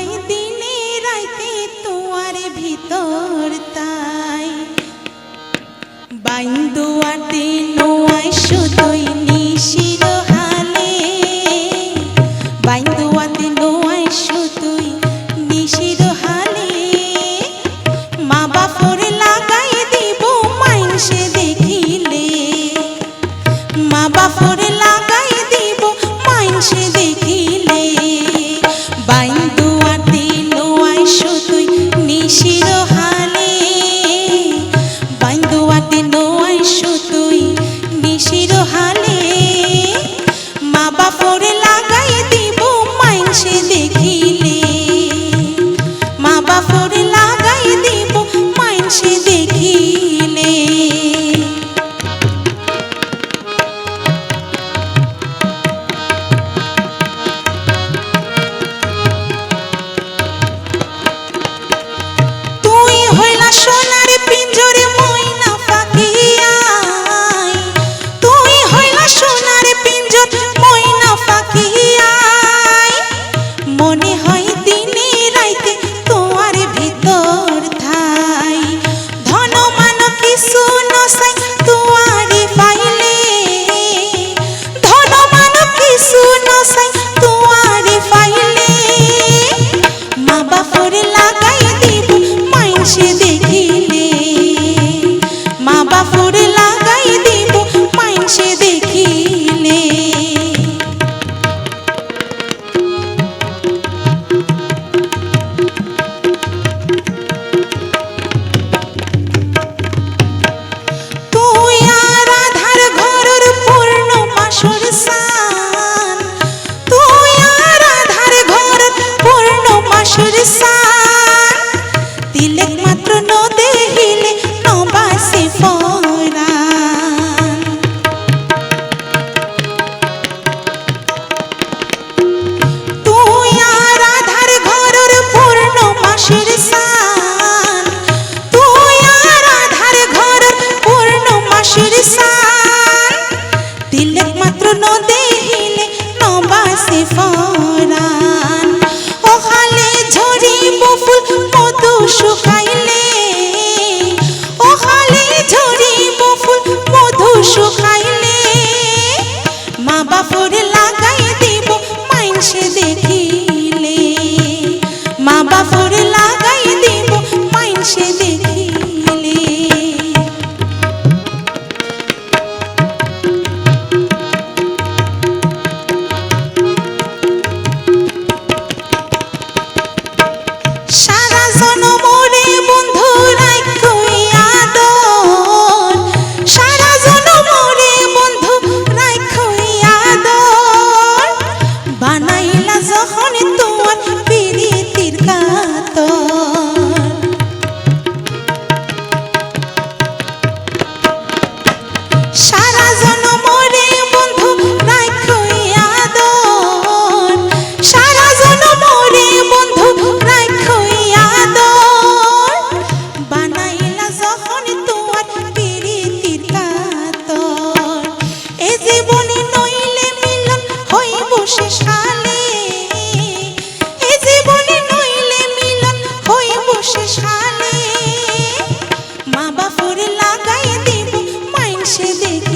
হয় দিনে রাইতে তোমার ভিতর তাই বাইন্দুয়াতে নোয়াই শুধুই নিশির হালে বাইন্দুয়াতে নোয়াই শুধুই নিশির হালে মা বাপর লাগাই দিব মাইনসে দেখিলে মা বাপর লাগাই দিব মাইনসে দেখিলে বাইন্দুয়াতে নোয়াই শুধুই নিশির হালে বাইন্দুয়াতে নোয়াই শুধুই নিশির হালে মা বাপর লাগাই দিব মাইনসে দেখিলে মা বাপর লাগাই দিব মাইনসে দেখিলে তুই হইলা সোনার পিঞ্জরে ময়না পাখি আয় তুই হইলা সোনার পিঞ্জর ময়না পাখি আয় মনে হয় দিনে রাইতে তোমার ভিতর ঠাই ধন মান কিছু নসাই তোমারে পাইলে ধন মান কিছু নসাই তোমারে পাইলে মা বাপর লাগাই দিব মাইনসে দেখিলে মা বাপর লাগাই দিব মাইনসে দেখিলে তুই আর আধার ঘরের পূর্ণ মাসর সান তুই আর আধার ঘরের পূর্ণ মাসর সান তিলেক মাত্র ন দেখিলে নবাসে ফরান তুই আর আধার ঘরের পূর্ণ মাসের সান তুই আর আধার ঘরের পূর্ণ মাসের সান তিলেক মাত্র ন দেখিলে নবাসে ফরান ওখালে ঝরিব ফুল মধু শুকাইলে ওখালে ঝরিব ফুল মধু শুকাইলে মা বাপর লাগাই দিব মাইনসে দেখিলে মা বাপর লাগাই দিব মাইনসে দেখিলে সারা জনমরে বন্ধু রাখই আদর সারা জনমরে বন্ধু রাখই আদর বানাইলা যখন তোমার প্রীতির কাতর সারা জনমরে বন্ধু রাখই আদর সারা জনমরে বন্ধু রাখই আদর বানাইলা যখন তোমার প্রীতির কাতর এ জীবনে নইলে মিলন হইব শেষকালে এ জীবনে নইলে মিলন হইব শেষকালে মা বাপর লাগাই দিব মাইনসে দেখি